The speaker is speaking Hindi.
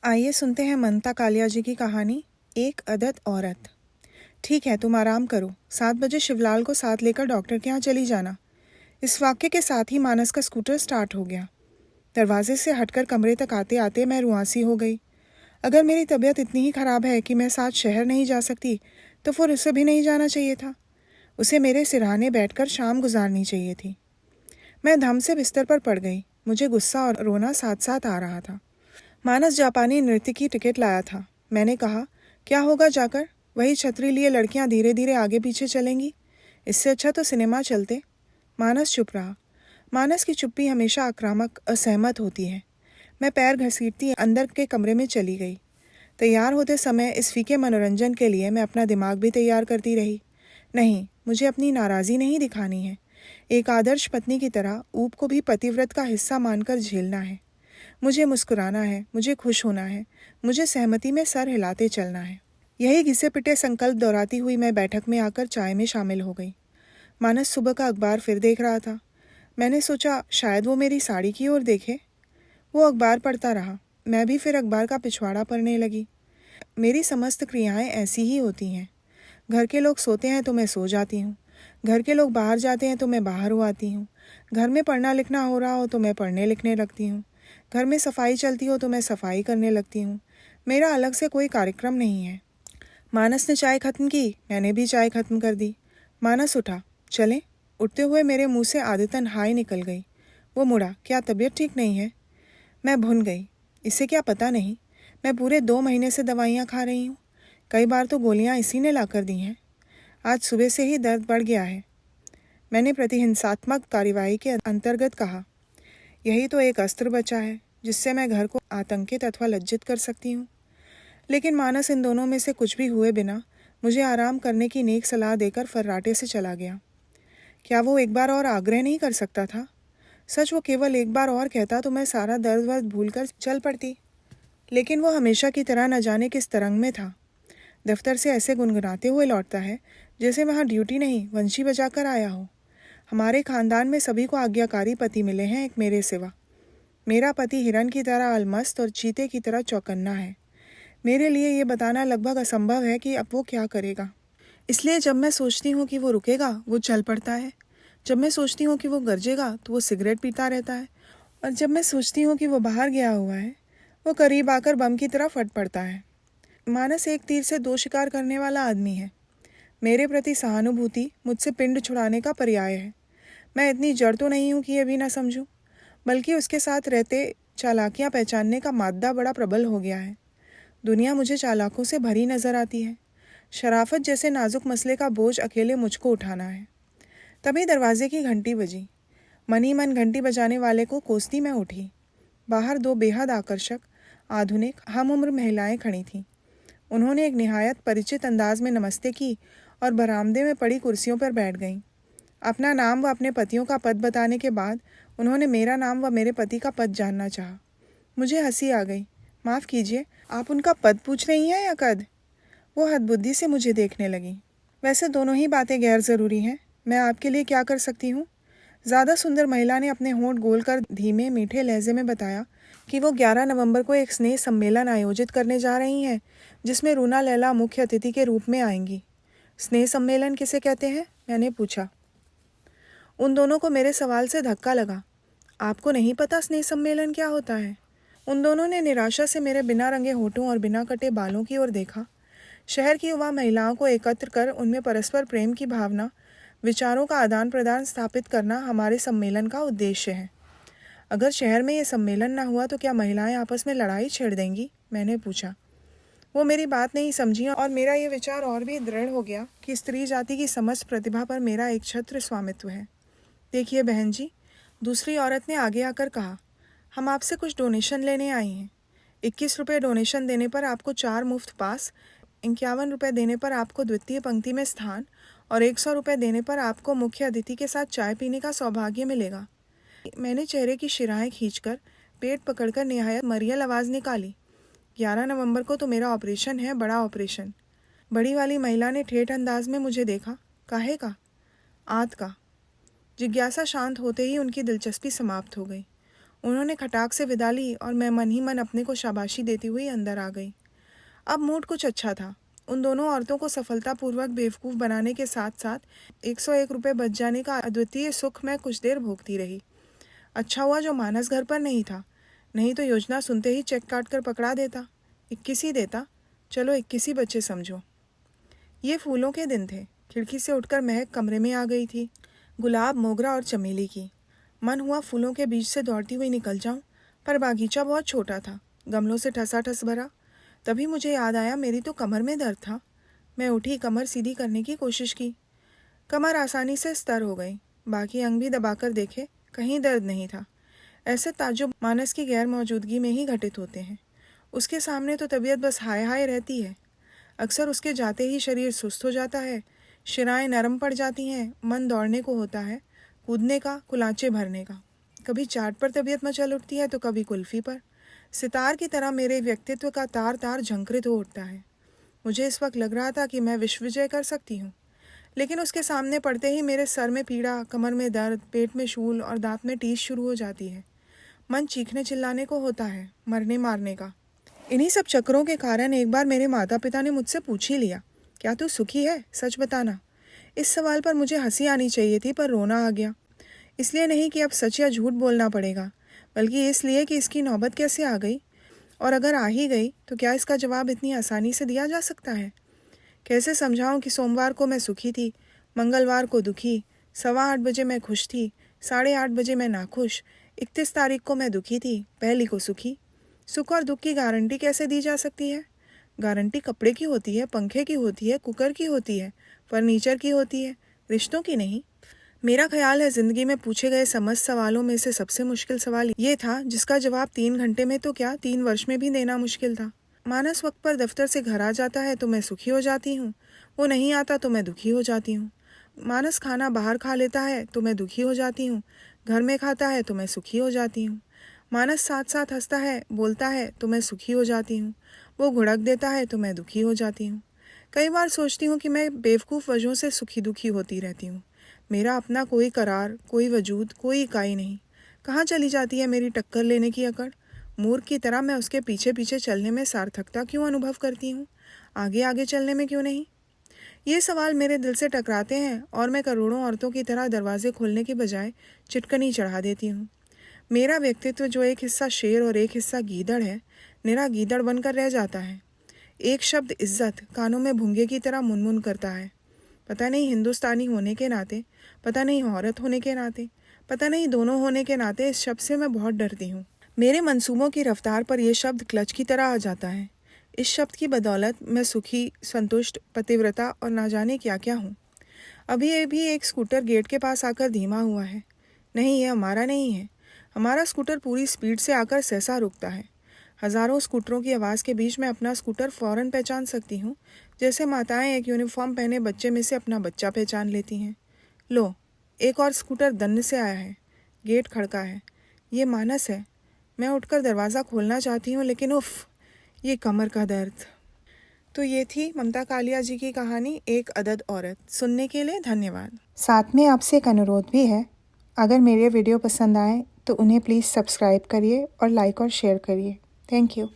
आइए सुनते हैं ममता कालिया जी की कहानी, एक अदद औरत। ठीक है, तुम आराम करो। 7 बजे शिवलाल को साथ लेकर डॉक्टर के यहाँ चली जाना। इस वाक्य के साथ ही मानस का स्कूटर स्टार्ट हो गया। दरवाजे से हटकर कमरे तक आते आते मैं रुआंसी हो गई। अगर मेरी तबीयत इतनी ही खराब है कि मैं साथ शहर नहीं जा सकती, तो फिर उसे भी नहीं जाना चाहिए था। उसे मेरे सिरहाने बैठकर शाम गुजारनी चाहिए थी। मैं धम से बिस्तर पर पड़ गई। मुझे गुस्सा और रोना साथ साथ आ रहा था। मानस जापानी नृत्य की टिकट लाया था। मैंने कहा, क्या होगा जाकर? वही छतरी लिए लड़कियां धीरे धीरे आगे पीछे चलेंगी। इससे अच्छा तो सिनेमा चलते। मानस चुप रहा। मानस की चुप्पी हमेशा आक्रामक, असहमत होती है। मैं पैर घसीटती अंदर के कमरे में चली गई। तैयार होते समय इस फीके मनोरंजन के लिए मैं अपना दिमाग भी तैयार करती रही। नहीं, मुझे अपनी नाराज़ी नहीं दिखानी है। एक आदर्श पत्नी की तरह ऊब को भी पतिव्रत का हिस्सा मानकर झेलना है। मुझे मुस्कुराना है, मुझे खुश होना है, मुझे सहमति में सर हिलाते चलना है। यही घिसे पिटे संकल्प दोहराती हुई मैं बैठक में आकर चाय में शामिल हो गई। मानस सुबह का अखबार फिर देख रहा था। मैंने सोचा शायद वो मेरी साड़ी की ओर देखे। वो अखबार पढ़ता रहा। मैं भी फिर अखबार का पिछवाड़ा पढ़ने लगी। मेरी समस्त क्रियाएं ऐसी ही होती हैं। घर के लोग सोते हैं तो मैं सो जाती हूँ। घर के लोग बाहर जाते हैं तो मैं बाहर हो आती हूँ। घर में पढ़ना लिखना हो रहा हो तो मैं पढ़ने लिखने लगती हूँ। घर में सफाई चलती हो तो मैं सफाई करने लगती हूँ। मेरा अलग से कोई कार्यक्रम नहीं है। मानस ने चाय खत्म की, मैंने भी चाय खत्म कर दी। मानस उठा, चलें? उठते हुए मेरे मुंह से आदतन हाय निकल गई। वो मुड़ा, क्या तबीयत ठीक नहीं है? मैं भुन गई। इसे क्या पता नहीं, मैं पूरे 2 महीने से दवाइयाँ खा रही हूँ। कई बार तो गोलियाँ इसी ने लाकर दी हैं। आज सुबह से ही दर्द बढ़ गया है। मैंने प्रतिहिंसात्मक कार्यवाही के अंतर्गत कहा, यही तो एक अस्त्र बचा है जिससे मैं घर को आतंकित अथवा लज्जित कर सकती हूँ। लेकिन मानस इन दोनों में से कुछ भी हुए बिना मुझे आराम करने की नेक सलाह देकर फर्राटे से चला गया। क्या वो एक बार और आग्रह नहीं कर सकता था? सच वो केवल एक बार और कहता तो मैं सारा दर्द वर्द भूल कर चल पड़ती। लेकिन वो हमेशा की तरह न जाने किस तरंग में था। दफ्तर से ऐसे गुनगुनाते हुए लौटता है जैसे वहाँ ड्यूटी नहीं, वंशी बजाकर आया हो। हमारे खानदान में सभी को आज्ञाकारी पति मिले हैं, एक मेरे सिवा। मेरा पति हिरन की तरह अलमस्त और चीते की तरह चौकन्ना है। मेरे लिए ये बताना लगभग असंभव है कि अब वो क्या करेगा। इसलिए जब मैं सोचती हूँ कि वो रुकेगा, वो चल पड़ता है। जब मैं सोचती हूँ कि वो गरजेगा तो वो सिगरेट पीता रहता है। और जब मैं सोचती हूँ कि वो बाहर गया हुआ है, वो करीब आकर बम की तरह फट पड़ता है। मानस एक तीर से 2 शिकार करने वाला आदमी है। मेरे प्रति सहानुभूति मुझसे पिंड छुड़ाने का पर्याय है। मैं इतनी जड़ तो नहीं हूँ कि ये भी ना समझूं, बल्कि उसके साथ रहते चालाकियाँ पहचानने का मादा बड़ा प्रबल हो गया है। दुनिया मुझे चालाकों से भरी नजर आती है। शराफत जैसे नाजुक मसले का बोझ अकेले मुझको उठाना है। तभी दरवाजे की घंटी बजी। मन ही मन घंटी बजाने वाले को कोसती मैं उठी। बाहर 2 बेहद आकर्षक, आधुनिक, हम उम्र महिलाएं खड़ी थीं। उन्होंने एक निहायत परिचित अंदाज में नमस्ते की और बरामदे में पड़ी कुर्सियों पर बैठ गईं। अपना नाम व अपने पतियों का पद बताने के बाद उन्होंने मेरा नाम व मेरे पति का पद जानना चाहा। मुझे हंसी आ गई। माफ़ कीजिए, आप उनका पद पूछ रही हैं या कद? वो हदबुद्धि से मुझे देखने लगी। वैसे दोनों ही बातें गैर ज़रूरी हैं। मैं आपके लिए क्या कर सकती हूँ? ज़्यादा सुंदर महिला ने अपने होंठ गोल कर धीमे मीठे लहजे में बताया कि वो 11 नवंबर को एक स्नेह सम्मेलन आयोजित करने जा रही हैं, जिसमें रूना लैला मुख्य अतिथि के रूप में आएंगी। स्नेह सम्मेलन किसे कहते हैं? मैंने पूछा। उन दोनों को मेरे सवाल से धक्का लगा। आपको नहीं पता स्नेह सम्मेलन क्या होता है? उन दोनों ने निराशा से मेरे बिना रंगे होठों और बिना कटे बालों की ओर देखा। शहर की युवा महिलाओं को एकत्र कर उनमें परस्पर प्रेम की भावना, विचारों का आदान प्रदान स्थापित करना हमारे सम्मेलन का उद्देश्य है। अगर शहर में ये सम्मेलन ना हुआ तो क्या महिलाएं आपस में लड़ाई छेड़ देंगी? मैंने पूछा। वो मेरी बात नहीं समझी और मेरा ये विचार और भी दृढ़ हो गया कि स्त्री जाति की समस्त प्रतिभा पर मेरा एक छत्र स्वामित्व है। देखिए बहन जी, दूसरी औरत ने आगे आकर कहा, हम आपसे कुछ डोनेशन लेने आई हैं। 21 रुपये डोनेशन देने पर आपको 4 मुफ्त पास, 51 रुपये देने पर आपको द्वितीय पंक्ति में स्थान और 100 रुपये देने पर आपको मुख्य अतिथि के साथ चाय पीने का सौभाग्य मिलेगा। मैंने चेहरे की शिराएं खींचकर पेट पकड़कर निहायत मरियल आवाज़ निकाली। 11 नवंबर को तो मेरा ऑपरेशन है, बड़ा ऑपरेशन। बड़ी वाली महिला ने ठेठ अंदाज में मुझे देखा। काहे का? आंत का। जिज्ञासा शांत होते ही उनकी दिलचस्पी समाप्त हो गई। उन्होंने खटाक से विदा ली और मैं मन ही मन अपने को शाबाशी देती हुई अंदर आ गई। अब मूड कुछ अच्छा था। उन दोनों औरतों को सफलतापूर्वक बेवकूफ़ बनाने के साथ साथ 101 रुपये बच जाने का अद्वितीय सुख मैं कुछ देर भोगती रही। अच्छा हुआ जो मानस घर पर नहीं था, नहीं तो योजना सुनते ही चेक काट कर पकड़ा देता। 21 ही देता, चलो 21 ही बच्चे समझो। ये फूलों के दिन थे। खिड़की से उठकर महक कमरे में आ गई थी, गुलाब, मोगरा और चमेली की। मन हुआ फूलों के बीच से दौड़ती हुई निकल जाऊं, पर बागीचा बहुत छोटा था, गमलों से ठसाठस भरा। तभी मुझे याद आया मेरी तो कमर में दर्द था। मैं उठी, कमर सीधी करने की कोशिश की। कमर आसानी से स्तर हो गई। बाकी अंग भी दबाकर देखे, कहीं दर्द नहीं था। ऐसे ताज्जुब मानस की गैर मौजूदगी में ही घटित होते हैं। उसके सामने तो तबीयत बस हाय हाय रहती है। अक्सर उसके जाते ही शरीर सुस्त हो जाता है, शिराएं नरम पड़ जाती हैं, मन दौड़ने को होता है, कूदने का, कुलांचे भरने का। कभी चाट पर तबीयत मचल उठती है तो कभी कुल्फ़ी पर। सितार की तरह मेरे व्यक्तित्व का तार तार झंकृत हो उठता है। मुझे इस वक्त लग रहा था कि मैं विश्व विजय कर सकती हूँ, लेकिन उसके सामने पड़ते ही मेरे सर में पीड़ा, कमर में दर्द, पेट में शूल और दांत में टीस शुरू हो जाती है। मन चीखने चिल्लाने को होता है, मरने मारने का। इन्हीं सब चक्करों के कारण एक बार मेरे माता पिता ने मुझसे पूछ ही लिया, क्या तू सुखी है, सच बताना। इस सवाल पर मुझे हंसी आनी चाहिए थी, पर रोना आ गया। इसलिए नहीं कि अब सच या झूठ बोलना पड़ेगा, बल्कि इसलिए कि इसकी नौबत कैसे आ गई, और अगर आ ही गई तो क्या इसका जवाब इतनी आसानी से दिया जा सकता है। कैसे समझाऊं कि सोमवार को मैं सुखी थी, मंगलवार को दुखी, 8:15 बजे मैं खुश थी, 8:30 बजे मैं नाखुश, 31 तारीख को मैं दुखी थी, 1 को सुखी। सुख और दुख की गारंटी कैसे दी जा सकती है? गारंटी कपड़े की होती है, पंखे की होती है, कुकर की होती है, फर्नीचर की होती है, रिश्तों की नहीं। मेरा ख्याल है ज़िंदगी में पूछे गए समस्त सवालों में से सबसे मुश्किल सवाल ये था, जिसका जवाब 3 घंटे में तो क्या 3 वर्ष में भी देना मुश्किल था। मानस वक्त पर दफ्तर से घर आ जाता है तो मैं सुखी हो जाती हूँ, वो नहीं आता तो मैं दुखी हो जाती हूँ। मानस खाना बाहर खा लेता है तो मैं दुखी हो जाती हूँ, घर में खाता है तो मैं सुखी हो जाती हूँ। मानस साथ साथ हंसता है, बोलता है तो मैं सुखी हो जाती हूँ, वो घुड़क देता है तो मैं दुखी हो जाती हूँ। कई बार सोचती हूँ कि मैं बेवकूफ़ वजहों से सुखी दुखी होती रहती हूँ। मेरा अपना कोई करार, कोई वजूद, कोई इकाई नहीं। कहाँ चली जाती है मेरी टक्कर लेने की अकड़? मूर्ख की तरह मैं उसके पीछे पीछे चलने में सार्थकता क्यों अनुभव करती हूँ, आगे आगे चलने में क्यों नहीं? ये सवाल मेरे दिल से टकराते हैं और मैं करोड़ों औरतों की तरह दरवाजे खोलने के बजाय चिटकनी चढ़ा देती हूँ। मेरा व्यक्तित्व जो एक हिस्सा शेर और एक हिस्सा गीदड़ है, निरा गीदड़ बनकर रह जाता है। एक शब्द इज्जत कानों में भुंगे की तरह मुनमुन करता है। पता नहीं हिंदुस्तानी होने के नाते, पता नहीं औरत होने के नाते, पता नहीं दोनों होने के नाते इस शब्द से मैं बहुत डरती हूँ। मेरे मंसूबों की रफ्तार पर यह शब्द क्लच की तरह आ जाता है। इस शब्द की बदौलत मैं सुखी, संतुष्ट, पतिव्रता और ना जाने क्या क्या हूँ। अभी भी एक स्कूटर गेट के पास आकर धीमा हुआ है। नहीं, ये हमारा नहीं है। हमारा स्कूटर पूरी स्पीड से आकर सहसा रुकता है। हज़ारों स्कूटरों की आवाज़ के बीच में अपना स्कूटर फ़ौरन पहचान सकती हूँ, जैसे माताएं एक यूनिफॉर्म पहने बच्चे में से अपना बच्चा पहचान लेती हैं। लो, एक और स्कूटर दन्न से आया है। गेट खड़का है। ये मानस है। मैं उठकर दरवाज़ा खोलना चाहती हूँ, लेकिन उफ़, ये कमर का दर्द। तो ये थी ममता कालिया जी की कहानी एक अदद औरत। सुनने के लिए धन्यवाद। साथ में आपसे एक अनुरोध भी है, अगर मेरे वीडियो पसंद आए तो उन्हें प्लीज़ सब्सक्राइब करिए और लाइक और शेयर करिए। Thank you.